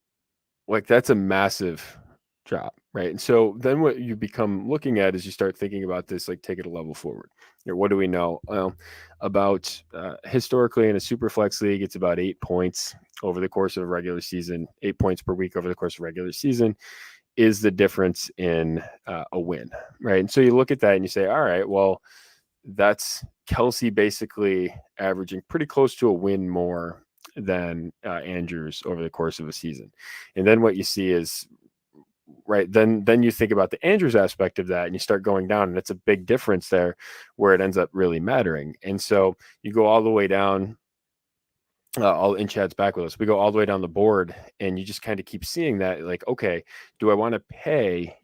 like that's a massive drop, right? And so then what you become looking at is you start thinking about this, like take it a level forward. What do we know? About historically in a super flex league, it's about 8 points over the course of a regular season. 8 points per week over the course of a regular season is the difference in a win, right? And so you look at that and you say, all right, well, that's Kelsey basically averaging pretty close to a win more than Andrews over the course of a season. And then what you see is, right, then you think about the Andrews aspect of that and you start going down, and it's a big difference there where it ends up really mattering. And so you go all the way down, and Chad's back with us. We go all the way down the board, and you just kind of keep seeing that, like, okay, do I want to pay,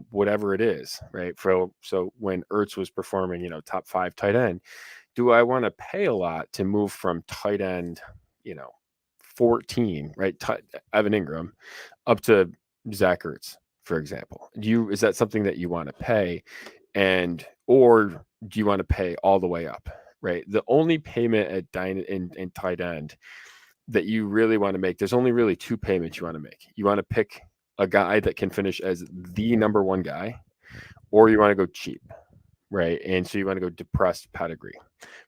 whatever it is, right? So when Ertz was performing, top 5 tight end, do I want to pay a lot to move from tight end, 14, right? Evan Ingram up to Zach Ertz, for example. Is that something that you want to pay, or do you want to pay all the way up? Right. The only payment in tight end that you really want to make, there's only really 2 payments you want to make. You want to pick a guy that can finish as the number 1 guy, or you want to go cheap. Right. And so you want to go depressed pedigree.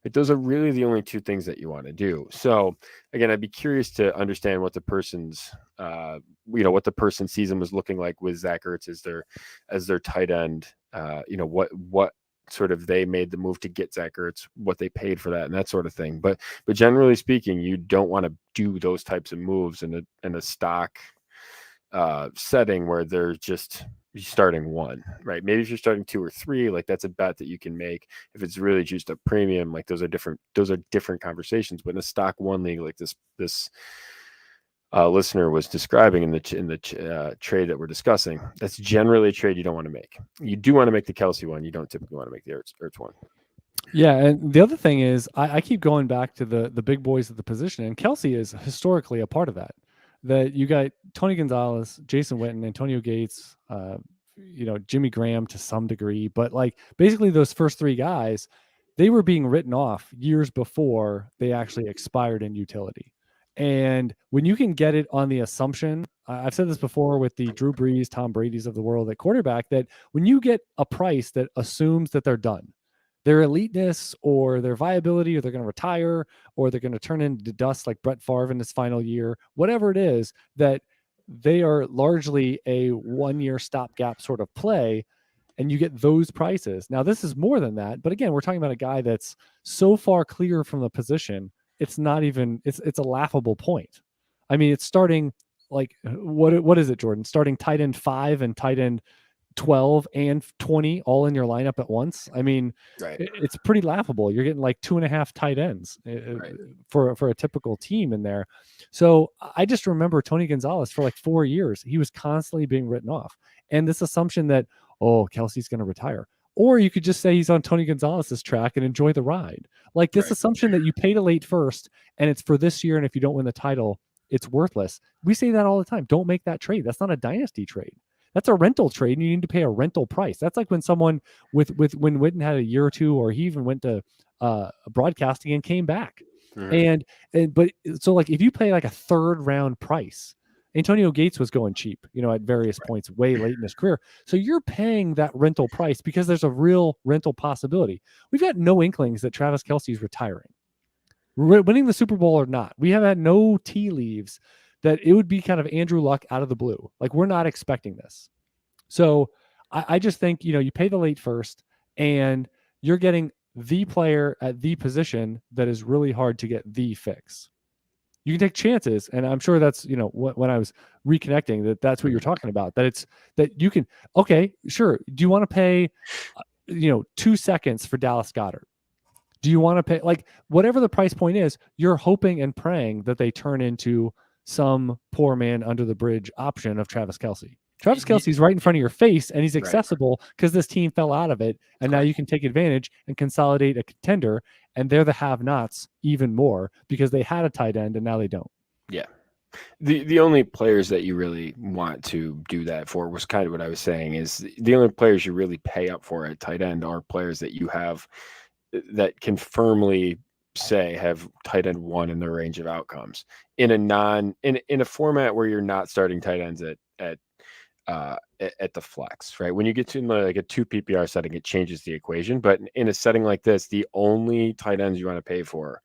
But those are really the only 2 things that you want to do. So again, I'd be curious to understand what the person's, what the person's season was looking like with Zach Ertz as their tight end. What sort of they made the move to get Zach Ertz, what they paid for that, and that sort of thing. But generally speaking, you don't want to do those types of moves in a stock setting where they're just starting 1, right? Maybe if you're starting 2 or 3, like that's a bet that you can make. If it's really just a premium, like those are different conversations. But in a stock 1 league like this listener was describing in the trade that we're discussing, that's generally a trade you don't want to make. You do want to make the Kelsey one. You don't typically want to make the Ertz one. Yeah, and the other thing is, I keep going back to the big boys at the position, and Kelsey is historically a part of that. That you got Tony Gonzalez, Jason Witten, Antonio Gates, Jimmy Graham to some degree, but like basically those first 3 guys, they were being written off years before they actually expired in utility. And when you can get it on the assumption, I've said this before with the Drew Brees, Tom Brady's of the world at quarterback, that when you get a price that assumes that they're done, their eliteness or their viability, or they're going to retire, or they're going to turn into dust like Brett Favre in his final year, whatever it is, that they are largely a 1-year stopgap sort of play, and you get those prices. Now, this is more than that, but again, we're talking about a guy that's so far clear from the position, it's not even, it's a laughable point. I mean, it's starting like, what is it, Jordan? Starting tight end 5 and tight end 12 and 20 all in your lineup at once. I mean, right. It's pretty laughable. You're getting like 2.5 tight ends right. for a typical team in there. So I just remember Tony Gonzalez for like 4 years. He was constantly being written off. And this assumption that, Kelsey's going to retire. Or you could just say he's on Tony Gonzalez's track and enjoy the ride. Like this assumption that you paid a late first and it's for this year, and if you don't win the title, it's worthless. We say that all the time. Don't make that trade. That's not a dynasty trade. That's a rental trade, and you need to pay a rental price. That's like when someone when Witten had a year or 2, or he even went to broadcasting and came back. Mm-hmm. But so like if you pay like a 3rd round price, Antonio Gates was going cheap, at various points way late in his career. So you're paying that rental price because there's a real rental possibility. We've got no inklings that Travis Kelce is retiring, winning the Super Bowl or not. We have had no tea leaves that it would be kind of Andrew Luck out of the blue. Like we're not expecting this. So I just think, you pay the late first and you're getting the player at the position that is really hard to get the fix. You can take chances. And I'm sure that's, when I was reconnecting, that's what you're talking about, that you can, okay, sure. Do you want to pay, 2 seconds for Dallas Goedert? Do you want to pay, like, whatever the price point is, you're hoping and praying that they turn into some poor man under the bridge option of Travis Kelce. Travis Kelce's right in front of your face, and he's accessible because this team fell out of it, and now you can take advantage and consolidate a contender, and they're the have-nots even more because they had a tight end and now they don't. Yeah. The only players that you really want to do that for was kind of what I was saying, is the only players you really pay up for at tight end are players that you have that can firmly say have tight end 1 in their range of outcomes in a format where you're not starting tight ends at the flex, right? When you get to like a 2 PPR setting, it changes the equation. But in a setting like this, the only tight ends you want to pay for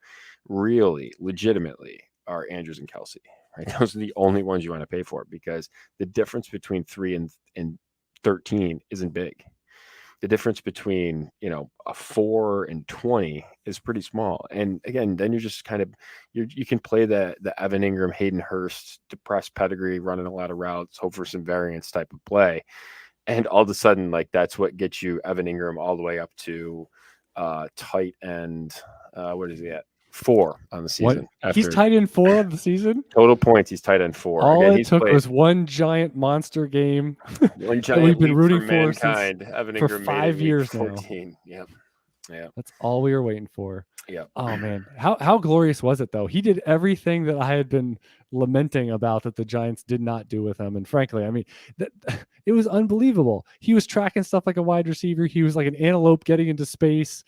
really legitimately are Andrews and Kelsey, right? Those are the only ones you want to pay for, because the difference between 3 and 13 isn't big. the difference between, a 4 and 20 is pretty small. And again, then you're just kind of, you can play the Evan Ingram, Hayden Hurst, depressed pedigree, running a lot of routes, hope for some variance type of play. And all of a sudden, like, that's what gets you Evan Ingram all the way up to tight end. What is he at? 4 on the season. He's tight end 4 of the season? Total points, he's tight end 4. All Again, it took was one giant monster game. One giant we've been rooting for for mankind. Evan for Ingram 5 years 14. Now. Yeah. That's all we were waiting for. Yeah. Oh man, how glorious was it though? He did everything that I had been lamenting about that the Giants did not do with him. And frankly, I mean, it was unbelievable. He was tracking stuff like a wide receiver. He was like an antelope getting into space.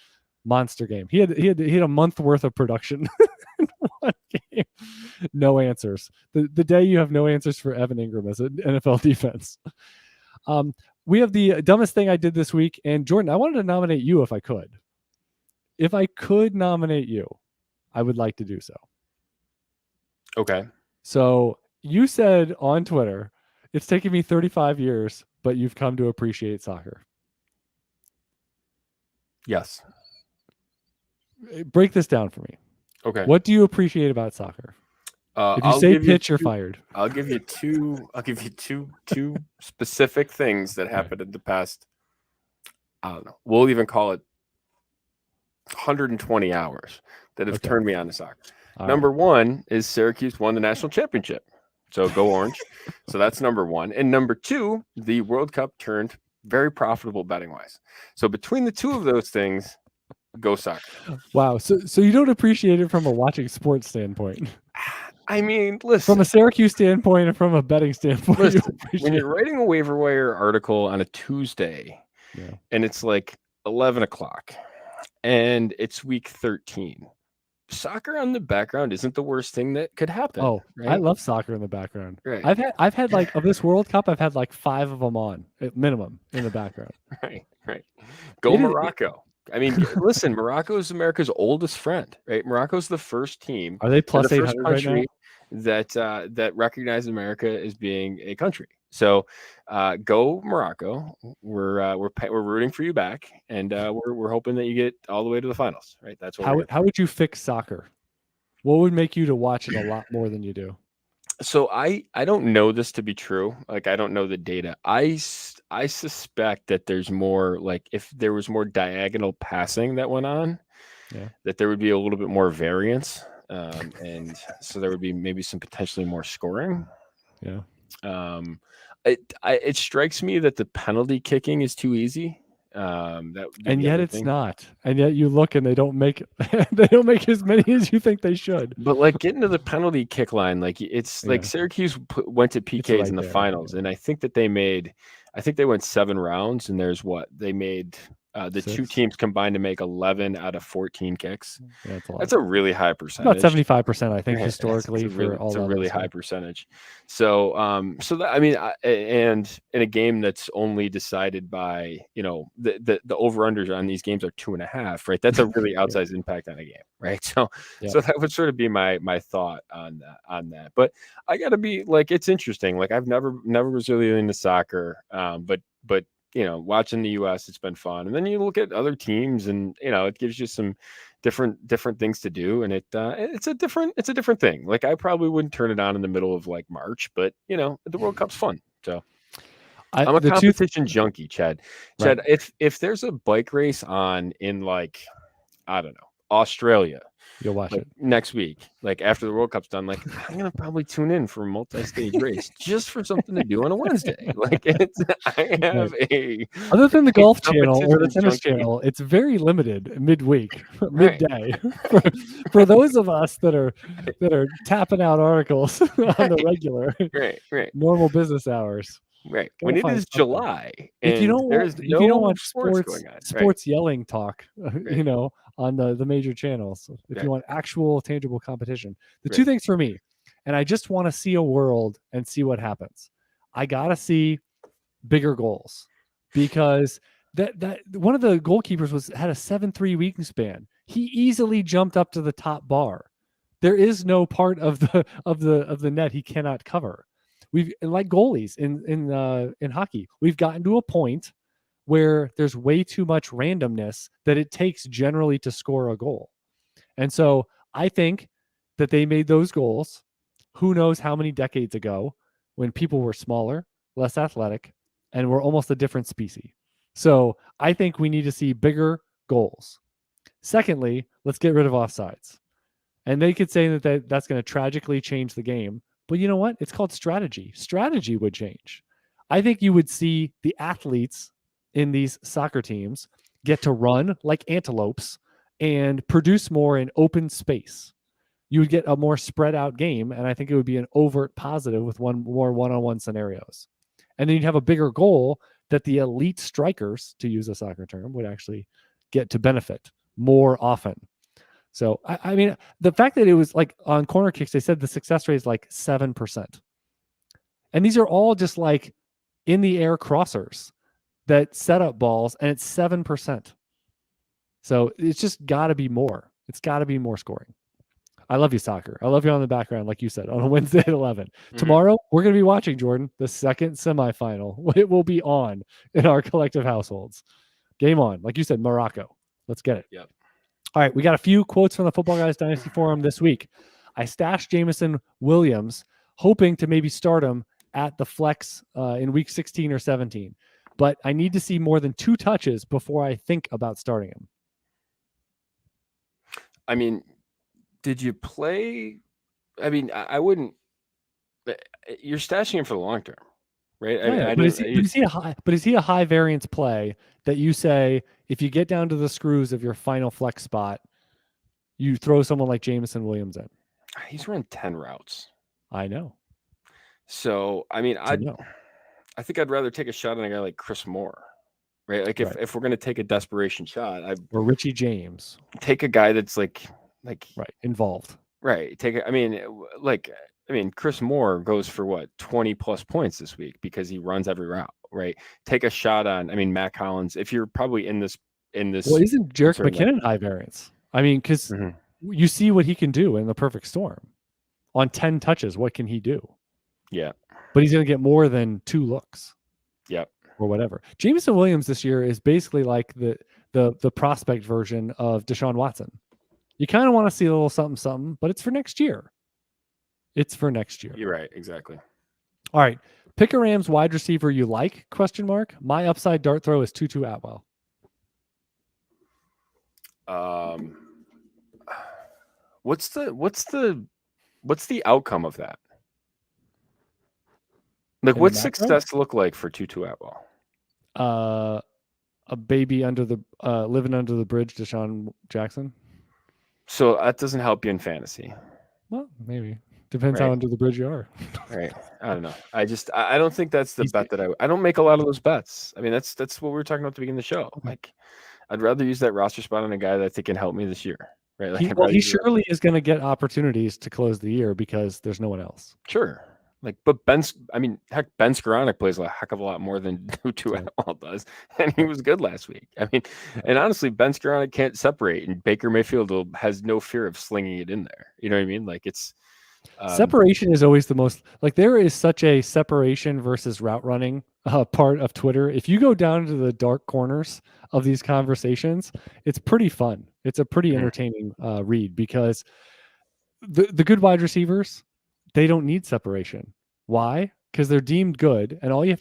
Monster game. He had a month worth of production in one game. No answers. The day you have no answers for Evan Ingram as an NFL defense. We have the dumbest thing I did this week, and Jordan, I wanted to nominate you if I could. If I could nominate you, I would like to do so. Okay. So you said on Twitter, it's taken me 35 years, but you've come to appreciate soccer. Yes. Break this down for me. Okay. What do you appreciate about soccer? If you say pitch, you're fired. I'll give you two specific things that happened in the past. I don't know. We'll even call it 120 hours that have turned me on to soccer. Number one is Syracuse won the national championship. So go Orange. So that's number one. And number two, the World Cup turned very profitable betting wise. So between the two of those things, go soccer. Wow. So you don't appreciate it from a watching sports standpoint. I mean, listen. From a Syracuse standpoint and from a betting standpoint. Listen, when you're writing a waiver wire article on a Tuesday and it's like 11 o'clock and it's week 13, soccer on the background isn't the worst thing that could happen. Oh, right? I love soccer in the background. Right. I've had like of this World Cup, I've had like 5 of them on at minimum in the background. Right. Go Morocco. I mean, listen, Morocco is America's oldest friend, right? Morocco's the first team. Are they plus 800 right now? That recognized America as being a country. So, go Morocco. We're rooting for you back, and we're hoping that you get all the way to the finals, right? That's what. How would you fix soccer? What would make you to watch it a lot more than you do? So I don't know this to be true. Like, I don't know the data. I suspect that there's more, like, if there was more diagonal passing that went on, that there would be a little bit more variance. And so there would be maybe some potentially more scoring. Yeah. It strikes me that the penalty kicking is too easy. And yet it's not. And yet you look and they don't make as many as you think they should. But like getting to the penalty kick line, like it's like Syracuse went to PKs in the finals, and I think they went 7 rounds, and there's what they made. The 6. 2 teams combined to make 11 out of 14 kicks. Yeah, that's a really high percentage. About 75%, I think, historically. It's a really high percentage. So, that, I mean, and in a game that's only decided by, the over-unders on these games are 2.5, right? That's a really outsized impact on a game, right? So that would sort of be my thought on that. But I got to be like, it's interesting. Like, I've never was really into soccer, but watching the U.S., it's been fun. And then you look at other teams, and it gives you some different things to do, and it's a different thing. Like, I probably wouldn't turn it on in the middle of like March, but the World Cup's fun. So I'm a competition junkie, Chad. Right. If there's a bike race on in, like, I don't know, Australia, you'll watch it next week, like after the World Cup's done. Like, I'm gonna probably tune in for a multi-stage race just for something to do on a Wednesday. Like, I have other than the golf channel or the tennis channel, it's very limited midweek, midday. For those of us that are tapping out articles on the regular, normal business hours. Right. When it is July, if you don't want sports yelling talk, on the major channels, if you want actual tangible competition, the 2 things for me, and I just want to see a world and see what happens. I gotta see bigger goals, because that one of the goalkeepers had a 7.3 wingspan. He easily jumped up to the top bar. There is no part of the net he cannot cover. We've, like goalies in hockey, we've gotten to a point where there's way too much randomness that it takes generally to score a goal. And so I think that they made those goals, who knows how many decades ago, when people were smaller, less athletic, and were almost a different species. So I think we need to see bigger goals. Secondly, let's get rid of offsides. And they could say that that's going to tragically change the game. But you know what? It's called strategy. Strategy would change. I think you would see the athletes in these soccer teams get to run like antelopes and produce more in open space. You would get a more spread out game, and I think it would be an overt positive with more one-on-one scenarios. And then you'd have a bigger goal that the elite strikers, to use a soccer term, would actually get to benefit more often. So, I mean, the fact that it was like on corner kicks, they said the success rate is like 7%. And these are all just like in the air crossers that set up balls, and it's 7%. So it's just got to be more. It's got to be more scoring. I love you, soccer. I love you on the background, like you said, on a Wednesday at 11. Mm-hmm. Tomorrow, we're going to be watching, Jordan, the second semifinal. It will be on in our collective households. Game on. Like you said, Morocco. Let's get it. Yep. All right, we got a few quotes from the Football Guys Dynasty Forum this week. I stashed Jameson Williams, hoping to maybe start him at the flex in week 16 or 17. But I need to see more than 2 touches before I think about starting him. I mean, did you play? I mean, I wouldn't. You're stashing him for the long term, right? But is he a high variance play that you say if you get down to the screws of your final flex spot, you throw someone like Jameson Williams in? He's run 10 routes. I know. So I mean, I think I'd rather take a shot on a guy like Chris Moore, right? Like if we're gonna take a desperation shot, or Richie James, take a guy that's like right involved, right? I mean, Chris Moore goes for what 20 plus points this week because he runs every route, right? Take a shot on. I mean, Matt Collins. If you're probably in this. Well, isn't Jerick McKinnon high variance? I mean, because you see what he can do in the perfect storm. On 10 touches, what can he do? Yeah. But he's going to get more than 2 looks. Yep. Or whatever. Jameson Williams this year is basically like the prospect version of Deshaun Watson. You kind of want to see a little something, but it's for next year. It's for next year. You're right. Exactly. All right. Pick a Rams wide receiver you like, ? My upside dart throw is Tutu Atwell. What's the outcome of that? Like, what's success look like for Tutu Atwell? A baby under the living under the bridge, Deshaun Jackson. So that doesn't help you in fantasy. Well, maybe depends how under the bridge you are. Right. I don't know. I don't think that's the bet that I don't make a lot of those bets. I mean, that's what we were talking about at the beginning of the show. Like, I'd rather use that roster spot on a guy that I think can help me this year. Right. Like, he surely is going to get opportunities to close the year because there's no one else. Sure. Like, but Ben Skoranek plays a heck of a lot more than Tutu Atwell does, and he was good last week. I mean, and honestly, Ben Skoranek can't separate, and Baker Mayfield has no fear of slinging it in there. You know what I mean? Like, it's separation is always the most. Like, there is such a separation versus route running part of Twitter. If you go down to the dark corners of these conversations, it's pretty fun. It's a pretty entertaining read because the good wide receivers, they don't need separation. Why? Because they're deemed good, and all you have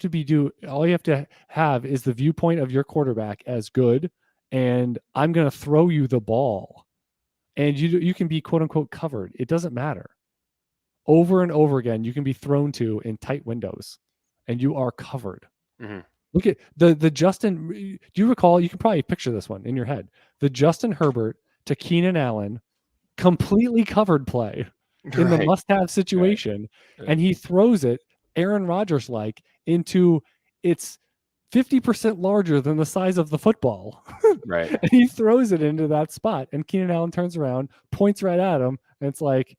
to have is the viewpoint of your quarterback as good, and I'm going to throw you the ball, and you can be quote unquote covered. It doesn't matter. Over and over again, you can be thrown to in tight windows, and you are covered. Mm-hmm. Look at the Justin. Do you recall? You can probably picture this one in your head. The Justin Herbert to Keenan Allen, completely covered play. In the must-have situation, and he throws it Aaron Rodgers-like into it's 50% larger than the size of the football. Right. And he throws it into that spot, and Keenan Allen turns around, points right at him, and it's like,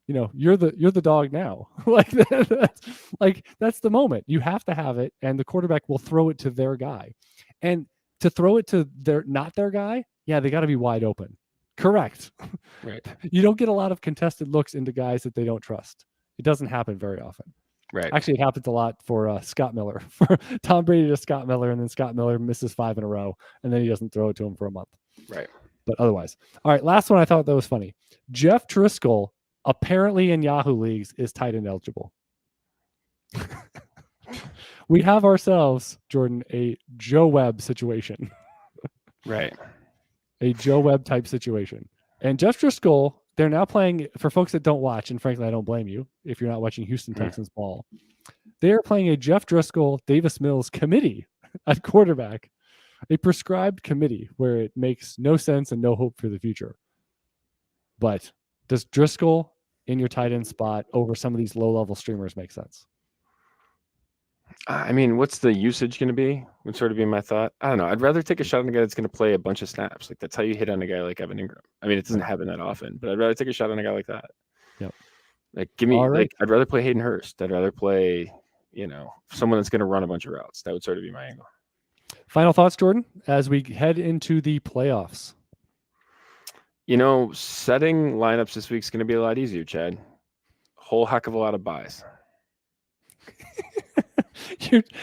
you're the dog now. That's the moment. You have to have it, and the quarterback will throw it to their guy. And to throw it to not their guy, yeah, they got to be wide open. Correct. Right. You don't get a lot of contested looks into guys that they don't trust. It doesn't happen very often. Right. Actually, it happens a lot for Scott Miller, for Tom Brady to Scott Miller, and then Scott Miller misses 5 in a row, and then he doesn't throw it to him for a month. Right. But otherwise, all right. Last one I thought that was funny. Jeff Driscoll apparently in Yahoo leagues is tight end eligible. We have ourselves, Jordan, a Joe Webb situation. Right. A Joe Webb type situation. And Jeff Driscoll, they're now playing, for folks that don't watch, and frankly, I don't blame you if you're not watching Houston Texans ball. They are playing a Jeff Driscoll, Davis Mills committee at quarterback, a prescribed committee where it makes no sense and no hope for the future. But does Driscoll in your tight end spot over some of these low-level streamers make sense? I mean, what's the usage going to be? Would sort of be my thought. I don't know. I'd rather take a shot on a guy that's going to play a bunch of snaps. Like that's how you hit on a guy like Evan Ingram. I mean, it doesn't happen that often, but I'd rather take a shot on a guy like that. Yep. Like give me, All right. like I'd rather play Hayden Hurst. I'd rather play, someone that's going to run a bunch of routes. That would sort of be my angle. Final thoughts, Jordan, as we head into the playoffs. Setting lineups this week is going to be a lot easier, Chad. Whole heck of a lot of buys.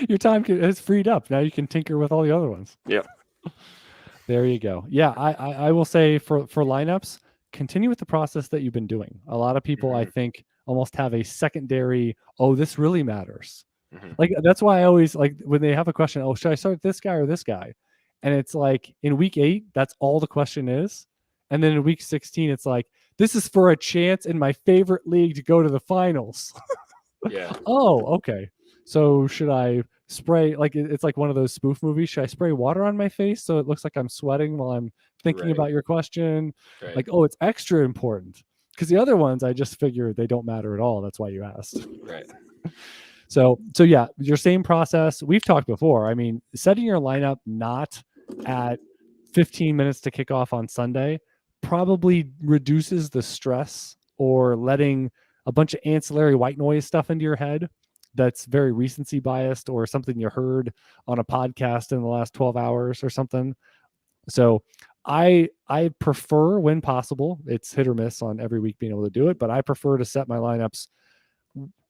Your time has freed up. Now you can tinker with all the other ones. Yep. There you go. Yeah, I will say for lineups, continue with the process that you've been doing. A lot of people, I think, almost have a secondary, this really matters. Like that's why I always like when they have a question, should I start this guy or this guy? And it's like in week 8, that's all the question is. And then in week 16, it's like, this is for a chance in my favorite league to go to the finals. Yeah. Oh, okay. So should I spray, like it's like one of those spoof movies. Should I spray water on my face so it looks like I'm sweating while I'm thinking about your question? Right. Like, it's extra important. Because the other ones, I just figure they don't matter at all. That's why you asked. Right. So yeah, your same process. We've talked before. I mean, setting your lineup not at 15 minutes to kick off on Sunday probably reduces the stress or letting a bunch of ancillary white noise stuff into your head that's very recency biased or something you heard on a podcast in the last 12 hours or something. So I prefer, when possible, it's hit or miss on every week being able to do it, but I prefer to set my lineups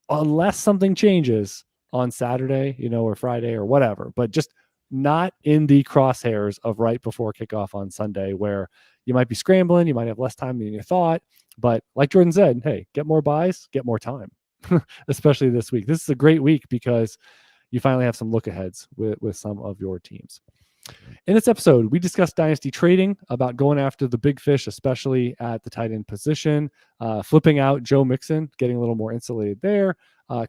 unless something changes on Saturday, or Friday or whatever, but just not in the crosshairs of right before kickoff on Sunday where you might be scrambling, you might have less time than you thought. But like Jordan said, hey, get more buys, get more time, especially this week. This is a great week because you finally have some look aheads with some of your teams. In this episode, we discussed dynasty trading, about going after the big fish, especially at the tight end position, flipping out Joe Mixon, getting a little more insulated there.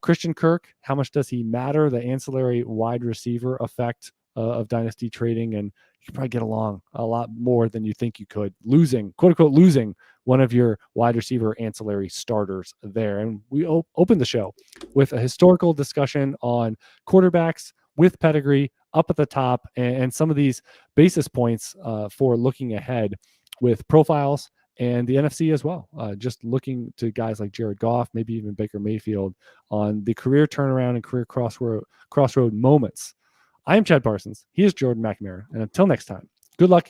Christian Kirk, how much does he matter? The ancillary wide receiver effect of dynasty trading, and you can probably get along a lot more than you think you could, quote unquote, losing one of your wide receiver ancillary starters there. And we opened the show with a historical discussion on quarterbacks with pedigree up at the top and some of these basis points for looking ahead with profiles and the NFC as well. Just looking to guys like Jared Goff, maybe even Baker Mayfield on the career turnaround and career crossroad moments. I am Chad Parsons. He is Jordan McNamara. And until next time, good luck